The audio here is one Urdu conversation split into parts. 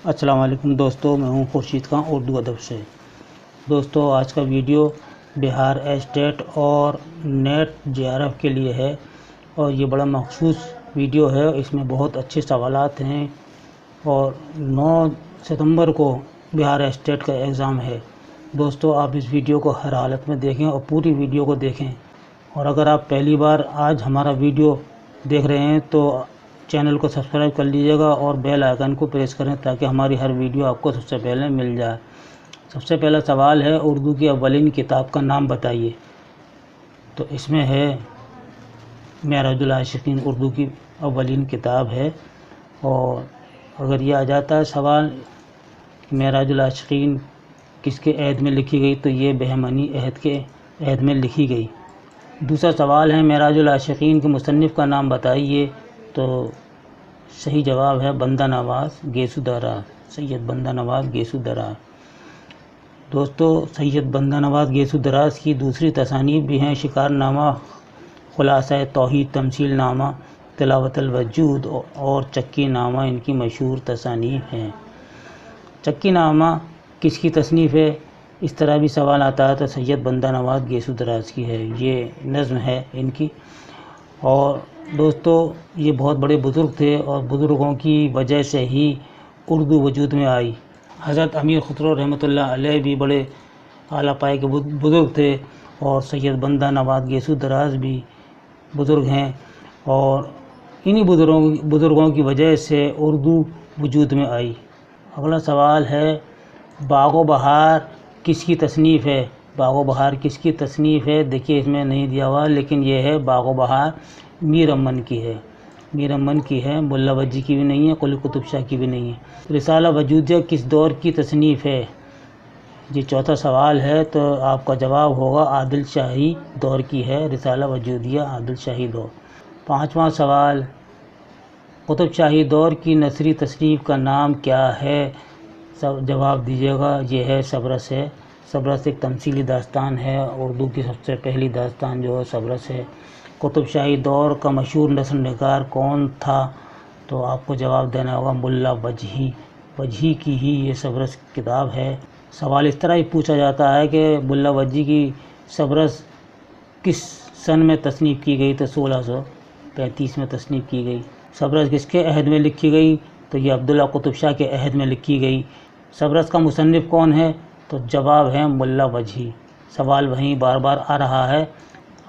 السلام علیکم دوستو، میں ہوں خورشید خان اردو ادب سے۔ دوستو، آج کا ویڈیو بہار اسٹیٹ اور نیٹ جے آر ایف کے لیے ہے اور یہ بڑا مخصوص ویڈیو ہے۔ اس میں بہت اچھے سوالات ہیں اور 9 ستمبر کو بہار اسٹیٹ کا ایگزام ہے۔ دوستو، آپ اس ویڈیو کو ہر حالت میں دیکھیں اور پوری ویڈیو کو دیکھیں، اور اگر آپ پہلی بار آج ہمارا ویڈیو دیکھ رہے ہیں تو چینل کو سبسکرائب کر لیجئے گا اور بیل آئیکن کو پریس کریں تاکہ ہماری ہر ویڈیو آپ کو سب سے پہلے مل جائے۔ سب سے پہلا سوال ہے، اردو کی اولین کتاب کا نام بتائیے۔ تو اس میں ہے معراج العاشقین، اردو کی اولین کتاب ہے۔ اور اگر یہ آ جاتا ہے سوال معراج العاشقین کس کے عہد میں لکھی گئی، تو یہ بہمنی عہد کے عہد میں لکھی گئی۔ دوسرا سوال ہے، معراج العاشقین کے مصنف کا نام بتائیے۔ تو صحیح جواب ہے بندہ نواز گیسو دراز، سید بندہ نواز گیسو دراز۔ دوستو، سید بندہ نواز گیسو دراز کی دوسری تصانیف بھی ہیں، شکار نامہ، خلاصہ توحید، تمثیل نامہ، تلاوت الوجود اور چکی نامہ ان کی مشہور تصانیف ہیں۔ چکی نامہ کس کی تصنیف ہے؟ اس طرح بھی سوال آتا ہے تو سید بندہ نواز گیسو دراز کی ہے، یہ نظم ہے ان کی۔ اور دوستو، یہ بہت بڑے بزرگ تھے اور بزرگوں کی وجہ سے ہی اردو وجود میں آئی۔ حضرت امیر خسرو رحمۃ اللہ علیہ بھی بڑے اعلیٰ پائے کے بزرگ تھے اور سید بندہ نواز گیسو دراز بھی بزرگ ہیں، اور انہی بزرگوں کی وجہ سے اردو وجود میں آئی۔ اگلا سوال ہے، باغ و بہار کس کی تصنیف ہے؟ باغ و بہار کس کی تصنیف ہے؟ دیکھیے اس میں نہیں دیا ہوا، لیکن یہ ہے باغ و بہار میر امن کی ہے، میر امن کی ہے، ملا وجی کی بھی نہیں ہے، قلی قطب شاہ کی بھی نہیں ہے۔ رسالہ وجودیہ کس دور کی تصنیف ہے؟ یہ چوتھا سوال ہے، تو آپ کا جواب ہوگا عادل شاہی دور کی ہے رسالہ وجودیہ، عادل شاہی دور۔ پانچواں سوال، قطب شاہی دور کی نثری تصنیف کا نام کیا ہے؟ جواب دیجیے گا، یہ ہے سبرس ہے۔ سبرس ایک تمثیلی داستان ہے، اردو کی سب سے پہلی داستان جو ہے سبرس ہے۔ قطب شاہی دور کا مشہور نثر نگار کون تھا؟ تو آپ کو جواب دینا ہوگا ملا وجہی، وجہی کی ہی یہ سبرس کتاب ہے۔ سوال اس طرح ہی پوچھا جاتا ہے کہ ملا وجہی کی سبرس کس سن میں تصنیف کی گئی؟ تو 1635 میں تصنیف کی گئی۔ سبرس کس کے عہد میں لکھی گئی؟ تو یہ عبداللہ قطب شاہ کے عہد میں لکھی گئی۔ سبرس کا مصنف کون ہے؟ تو جواب ہے ملا وجہی۔ سوال وہیں بار بار آ رہا ہے۔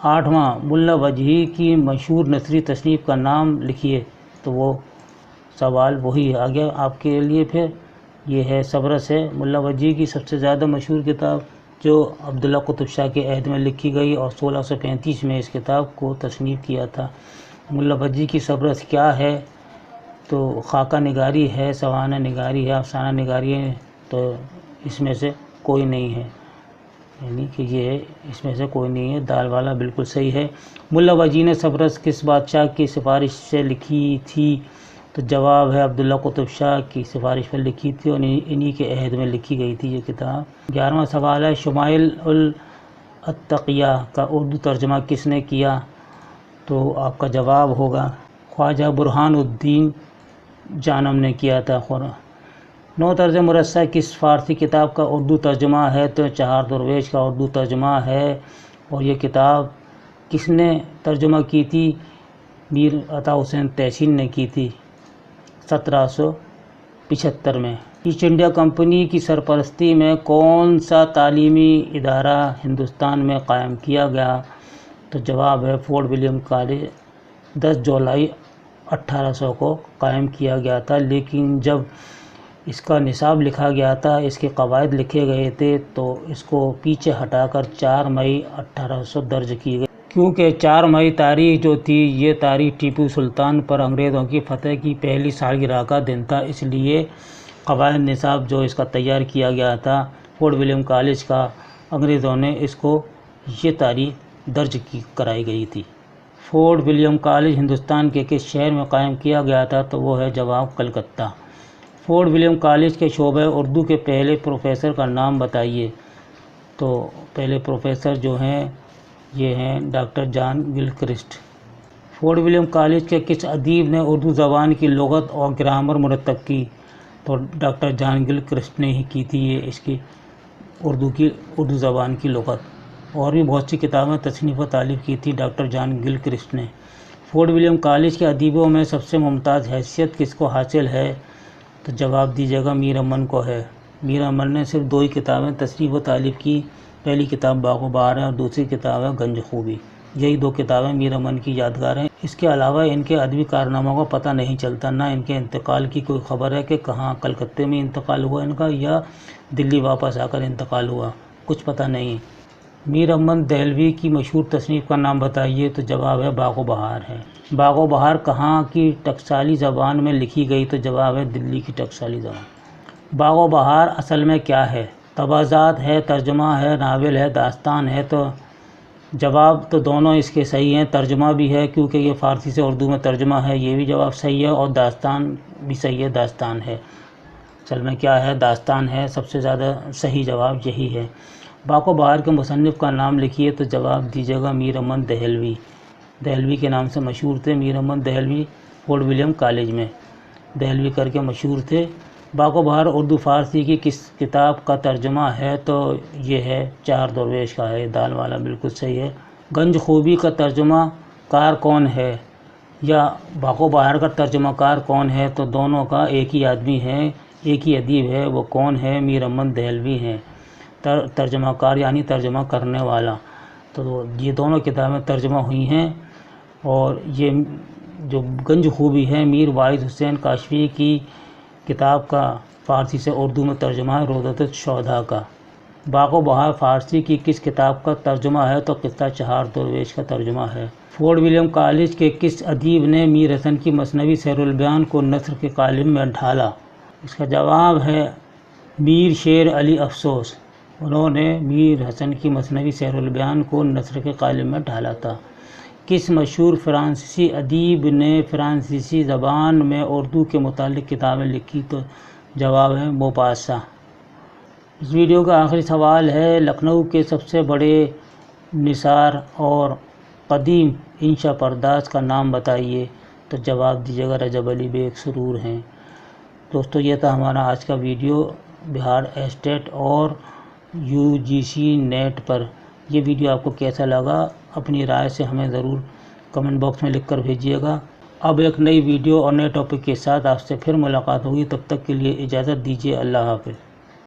آٹھواں، ملا وجہی کی مشہور نثری تصنیف کا نام لکھیے۔ تو وہ سوال وہی آ گیا آپ کے لیے، پھر یہ ہے سبرس ہے، ملا وجہی کی سب سے زیادہ مشہور کتاب جو عبداللہ قطب شاہ کے عہد میں لکھی گئی اور 1635 میں اس کتاب کو تصنیف کیا تھا۔ ملا وجہی کی سبرس کیا ہے؟ تو خاکہ نگاری ہے، سوانح نگاری ہے، افسانہ نگاری ہے، تو اس میں سے کوئی نہیں ہے، یعنی کہ یہ اس میں سے کوئی نہیں ہے، دال والا بالکل صحیح ہے۔ ملا وجہی نے سبرس کس بادشاہ کی سفارش سے لکھی تھی؟ تو جواب ہے عبداللہ قطب شاہ کی سفارش پر لکھی تھی اور انہی کے عہد میں لکھی گئی تھی یہ کتاب۔ 11واں سوال ہے، شمائل الاتقیہ کا اردو ترجمہ کس نے کیا؟ تو آپ کا جواب ہوگا خواجہ برہان الدین جانم نے کیا تھا۔ 9 طرز مرصع کس فارسی کتاب کا اردو ترجمہ ہے؟ تو چہار درویش کا اردو ترجمہ ہے، اور یہ کتاب کس نے ترجمہ کی تھی؟ میر عطا حسین تحسین نے کی تھی 1775 میں۔ ایسٹ انڈیا کمپنی کی سرپرستی میں کون سا تعلیمی ادارہ ہندوستان میں قائم کیا گیا؟ تو جواب ہے فورٹ ولیم کالج، 10 جولائی 1800 کو قائم کیا گیا تھا، لیکن جب اس کا نصاب لکھا گیا تھا، اس کے قواعد لکھے گئے تھے، تو اس کو پیچھے ہٹا کر 4 مئی 1800 درج کی گئی، کیونکہ 4 مئی تاریخ جو تھی یہ تاریخ ٹیپو سلطان پر انگریزوں کی فتح کی پہلی سالگرہ کا دن تھا، اس لیے قواعد نصاب جو اس کا تیار کیا گیا تھا فورٹ ولیم کالج کا، انگریزوں نے اس کو یہ تاریخ درج کرائی گئی تھی۔ فورٹ ولیم کالج ہندوستان کے کس شہر میں قائم کیا گیا تھا؟ تو وہ ہے جواب کلکتہ۔ فورٹ ولیم کالج کے شعبہ اردو کے پہلے پروفیسر کا نام بتائیے۔ تو پہلے پروفیسر جو ہیں یہ ہیں ڈاکٹر جان گلکرسٹ۔ فورٹ ولیم کالج کے کس ادیب نے اردو زبان کی لغت اور گرامر مرتب کی؟ تو ڈاکٹر جان گل کرسٹ نے ہی کی تھی یہ اس کی اردو زبان کی لغت۔ اور بھی بہت سی کتابیں تصنیف و تالیف کی تھی ڈاکٹر جان گل کرسٹ نے۔ فورٹ ولیم کالج کے ادیبوں میں سب سے ممتاز حیثیت کس کو حاصل ہے؟ تو جواب دیجیے گا میر امن کو ہے۔ میر امن نے صرف 2 ہی کتابیں تصنیف و تالیف کی، پہلی کتاب باغ و بہار ہے اور دوسری کتاب ہے گنج خوبی۔ یہی 2 کتابیں میر امن کی یادگار ہیں۔ اس کے علاوہ ان کے ادبی کارناموں کا پتہ نہیں چلتا، نہ ان کے انتقال کی کوئی خبر ہے کہ کہاں، کلکتے میں انتقال ہوا ان کا یا دلی واپس آ کر انتقال ہوا، کچھ پتہ نہیں۔ میر امن دہلوی کی مشہور تصنیف کا نام بتائیے؟ تو جواب ہے باغ و بہار ہے۔ باغ و بہار کہاں کی ٹکسالی زبان میں لکھی گئی؟ تو جواب ہے دلی کی ٹکسالی زبان۔ باغ و بہار اصل میں کیا ہے؟ تبازات ہے، ترجمہ ہے، ناول ہے، داستان ہے؟ تو جواب تو دونوں اس کے صحیح ہیں، ترجمہ بھی ہے کیونکہ یہ فارسی سے اردو میں ترجمہ ہے، یہ بھی جواب صحیح ہے، اور داستان بھی صحیح ہے، داستان ہے۔ اصل میں کیا ہے؟ داستان ہے، سب سے زیادہ صحیح جواب یہی ہے۔ باغ و بہار کے مصنف کا نام لکھیے؟ تو جواب دیجیے گا میر امن دہلوی۔ دہلوی کے نام سے مشہور تھے میر امن دہلوی، فورٹ ولیم کالج میں دہلوی کر کے مشہور تھے۔ باغ و بہار اردو فارسی کی کس کتاب کا ترجمہ ہے؟ تو یہ ہے 4 درویش کا ہے، دال والا بالکل صحیح ہے۔ گنج خوبی کا ترجمہ کار کون ہے یا باغ و بہار کا ترجمہ کار کون ہے؟ تو دونوں کا ایک ہی آدمی ہے، ایک ہی ادیب ہے، وہ کون ہے؟ میر امن دہلوی ہیں، ترجمہ کار یعنی ترجمہ کرنے والا۔ تو یہ دونوں کتابیں ترجمہ ہوئی ہیں، اور یہ جو گنج خوبی ہے میر واحد حسین کاشفی کی کتاب کا فارسی سے اردو میں ترجمہ ہے روضۃ الشہداء کا۔ باغ و بہار فارسی کی کس کتاب کا ترجمہ ہے؟ تو قصہ 4 درویش کا ترجمہ ہے۔ فورٹ ولیم کالج کے کس ادیب نے میر حسن کی مثنوی سیر البیان کو نثر کے قالب میں ڈھالا؟ اس کا جواب ہے میر شیر علی افسوس، انہوں نے میر حسن کی مثنوی سیر البیان کو نثر کے قالب میں ڈھالا تھا۔ کس مشہور فرانسیسی ادیب نے فرانسیسی زبان میں اردو کے متعلق کتابیں لکھی؟ تو جواب ہے موپاسا۔ اس ویڈیو کا آخری سوال ہے لکھنؤ کے سب سے بڑے نثار اور قدیم انشا پرداز کا نام بتائیے؟ تو جواب دیجیے گا رجب علی بیگ سرور ہیں۔ دوستو یہ تھا ہمارا آج کا ویڈیو بہار ایسٹیٹ اور UGC نیٹ پر۔ یہ ویڈیو آپ کو کیسا لگا اپنی رائے سے ہمیں ضرور کمنٹ باکس میں لکھ کر بھیجیے گا۔ اب ایک نئی ویڈیو اور نئے ٹاپک کے ساتھ آپ سے پھر ملاقات ہوگی، تب تک کے لیے اجازت دیجیے، اللہ حافظ۔